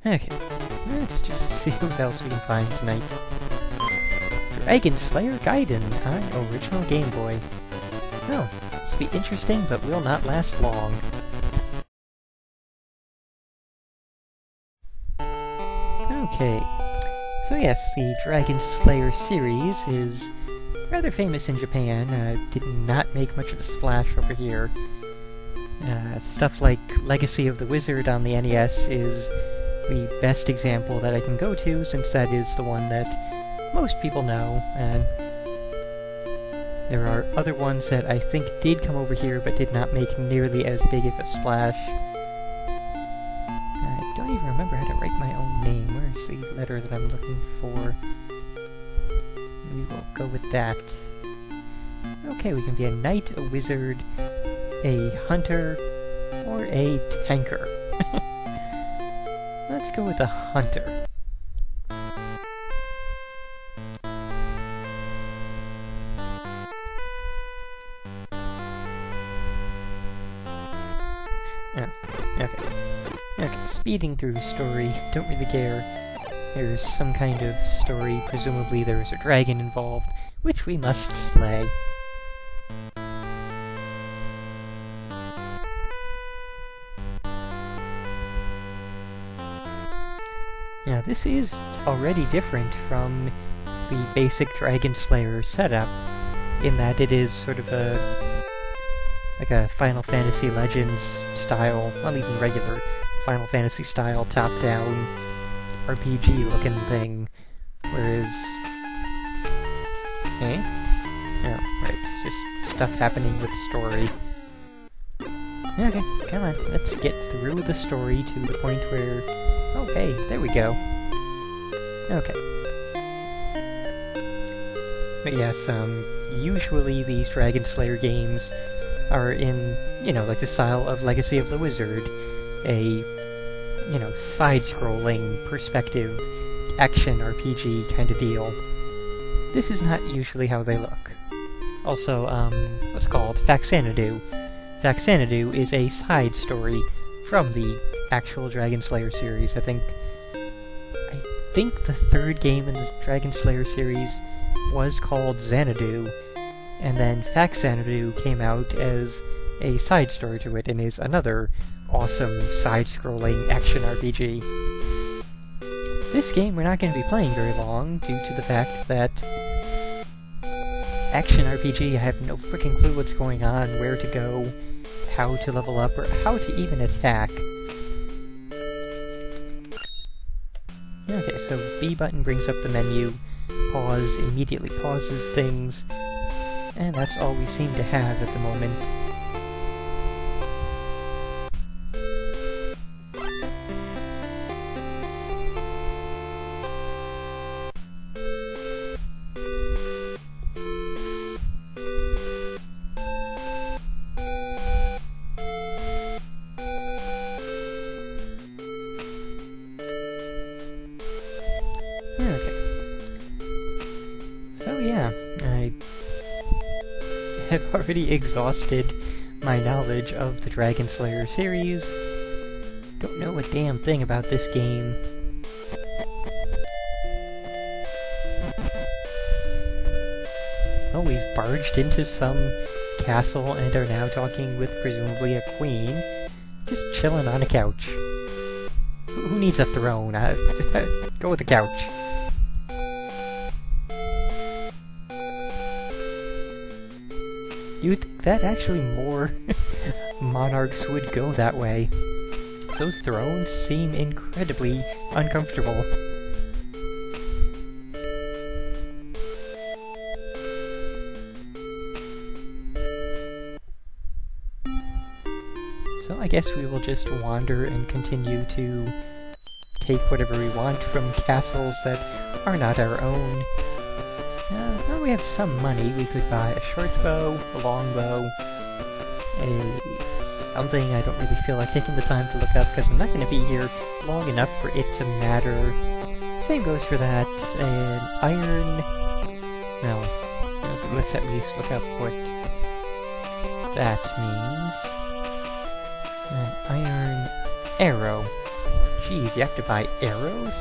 Okay, let's just see what else we can find tonight. Dragon Slayer Gaiden on original Game Boy. Oh, this will be interesting, but will not last long. Okay, so yes, the Dragon Slayer series is rather famous in Japan. Did not make much of a splash over here. Stuff like Legacy of the Wizard on the NES is the best example that I can go to, since that is the one that most people know, and there are other ones that I think did come over here but did not make nearly as big of a splash. I don't even remember how to write my own name. Where's the letter that I'm looking for? We will go with that. Okay, we can be a knight, a wizard, a hunter, or a tanker. Let's go with a hunter. Okay, speeding through the story, don't really care. There's some kind of story, presumably there is a dragon involved, which we must slay. Now, this is already different from the basic Dragon Slayer setup, in that it is sort of like a Final Fantasy Legends style, not even regular Final Fantasy style top-down RPG-looking thing, whereas... Eh? Oh, right, it's just stuff happening with the story. Okay, come on, let's get through the story to the point where... Oh, hey, there we go. Okay. But yes, usually these Dragon Slayer games are in, like the style of Legacy of the Wizard, a, side-scrolling, perspective, action RPG kind of deal. This is not usually how they look. Also, what's called Faxanadu. Faxanadu is a side story from the actual Dragon Slayer series. I think the third game in the Dragon Slayer series was called Xanadu, and then Faxanadu came out as a side story to it and is another awesome side-scrolling action RPG. This game we're not going to be playing very long due to the fact that action RPG, I have no freaking clue what's going on, where to go, how to level up, or how to even attack. Okay, so B button brings up the menu, pause immediately pauses things, and that's all we seem to have at the moment. I have already exhausted my knowledge of the Dragon Slayer series. Don't know a damn thing about this game. Oh, we've barged into some castle and are now talking with presumably a queen. Just chilling on a couch. Who needs a throne? Go with the couch. You'd think that actually more monarchs would go that way. Those thrones seem incredibly uncomfortable. So I guess we will just wander and continue to take whatever we want from castles that are not our own. Well, we have some money. We could buy a short bow, a long bow, something I don't really feel like taking the time to look up because I'm not going to be here long enough for it to matter. Same goes for that. An iron... No. Let's at least look up what that means. An iron arrow. Geez, you have to buy arrows?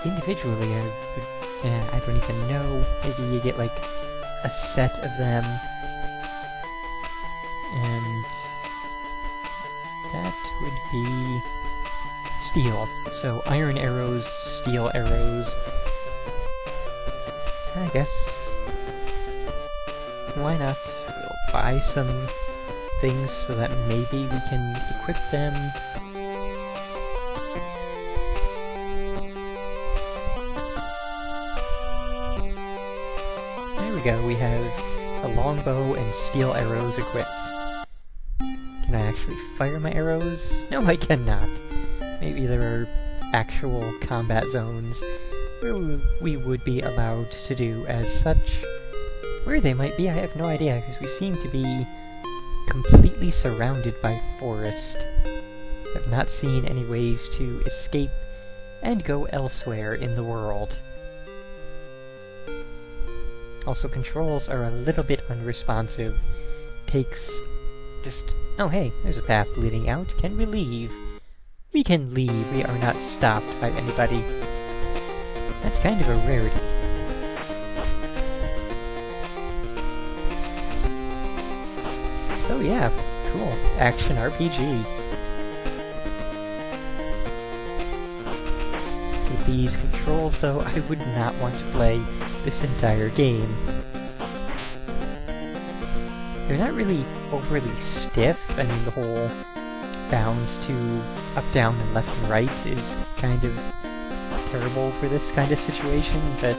Individually, I don't even know. Maybe you get, like, a set of them. And that would be steel. So iron arrows, steel arrows. I guess. Why not? We'll buy some things so that maybe we can equip them. There we go, we have a longbow and steel arrows equipped. Can I actually fire my arrows? No, I cannot. Maybe there are actual combat zones where we would be allowed to do as such. Where they might be, I have no idea, because we seem to be completely surrounded by forest. I've not seen any ways to escape and go elsewhere in the world. Also, controls are a little bit unresponsive. Takes just... Oh hey, there's a path leading out. Can we leave? We can leave. We are not stopped by anybody. That's kind of a rarity. So yeah, cool. Action RPG. With these controls, though, I would not want to play this entire game. They're not really overly stiff. I mean, the whole bounds to up, down, and left and right is kind of terrible for this kind of situation, but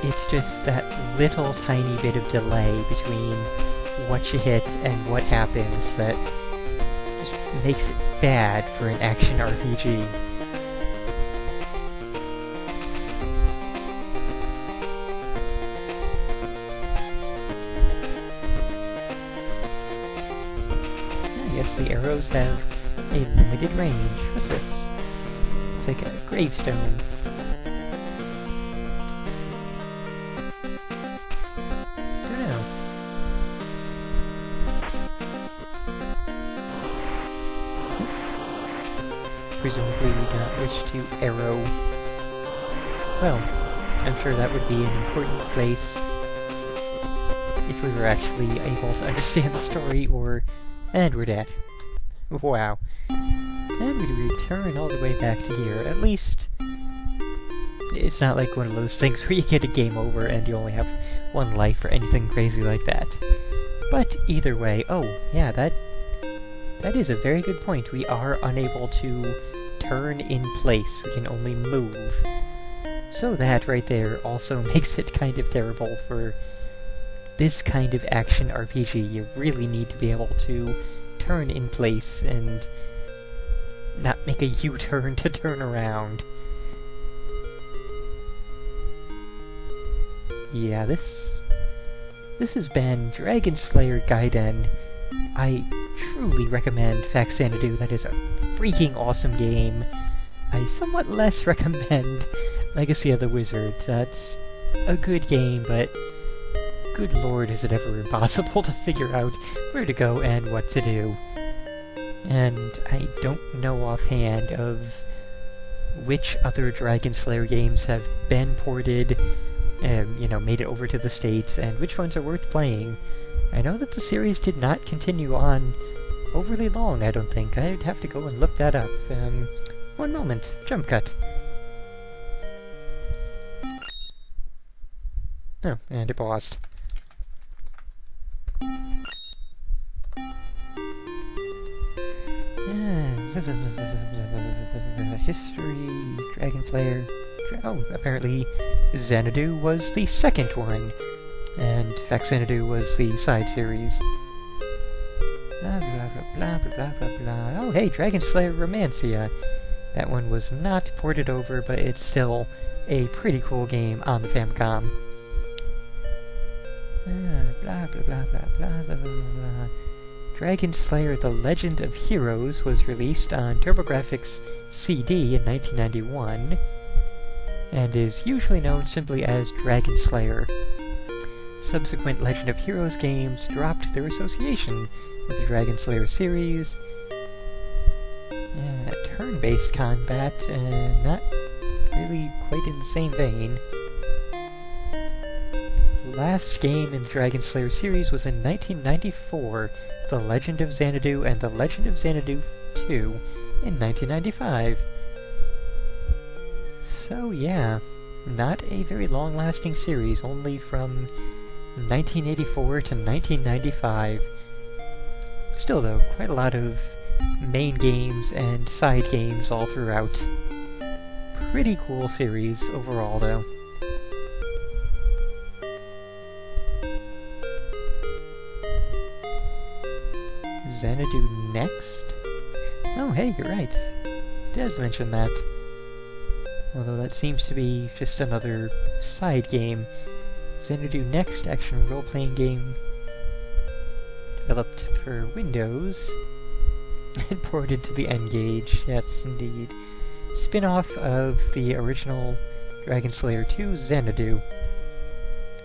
it's just that little tiny bit of delay between what you hit and what happens that just makes it bad for an action RPG. I guess the arrows have a limited range. What's this? It's like a gravestone. Don't know. Presumably we do not wish to arrow. Well, I'm sure that would be an important place if we were actually able to understand the story, or... And we're dead. Wow. And we return all the way back to here. At least, it's not like one of those things where you get a game over and you only have one life or anything crazy like that. But either way, oh, yeah, that is a very good point. We are unable to turn in place. We can only move. So that right there also makes it kind of terrible for this kind of action RPG. You really need to be able to turn in place and not make a U-turn to turn around. Yeah, this has been Dragon Slayer Gaiden. I truly recommend Faxanadu. That is a freaking awesome game. I somewhat less recommend Legacy of the Wizard. That's a good game, but good lord, is it ever impossible to figure out where to go and what to do. And I don't know offhand of which other Dragon Slayer games have been ported, you know, made it over to the States, and which ones are worth playing. I know that the series did not continue on overly long, I don't think. I'd have to go and look that up. One moment. Jump cut. Oh, and it paused. History, Dragon Slayer... Oh, apparently Xanadu was the second one, and Faxanadu was the side series. Blah blah blah blah blah blah blah. Oh, hey, Dragon Slayer Romancia. That one was not ported over, but it's still a pretty cool game on the Famicom. Blah blah blah blah blah blah blah blah. Dragon Slayer The Legend of Heroes was released on TurboGrafx CD in 1991, and is usually known simply as Dragon Slayer. Subsequent Legend of Heroes games dropped their association the Dragon Slayer series. Turn-based combat, not really quite in the same vein. Last game in the Dragon Slayer series was in 1994, The Legend of Xanadu and The Legend of Xanadu 2 in 1995. So yeah, not a very long-lasting series, only from 1984 to 1995. Still though, quite a lot of main games and side games all throughout. Pretty cool series overall though. Xanadu next? Oh hey, you're right. It does mention that. Although that seems to be just another side game. Xanadu Next action role-playing game developed for Windows and ported to the N-Gage. Yes, indeed. Spin-off of the original Dragon Slayer 2 Xanadu.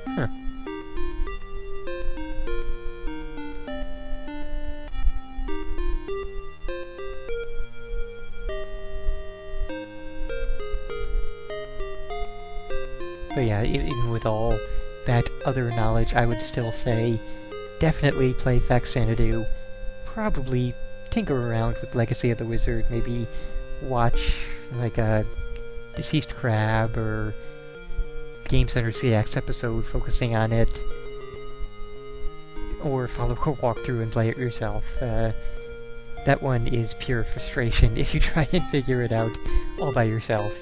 Huh. But yeah, even with all that other knowledge, I would still say definitely play Xanadu. Probably tinker around with Legacy of the Wizard, maybe watch like a Deceased Crab or Game Center CX episode focusing on it, or follow a walkthrough and play it yourself. That one is pure frustration if you try and figure it out all by yourself.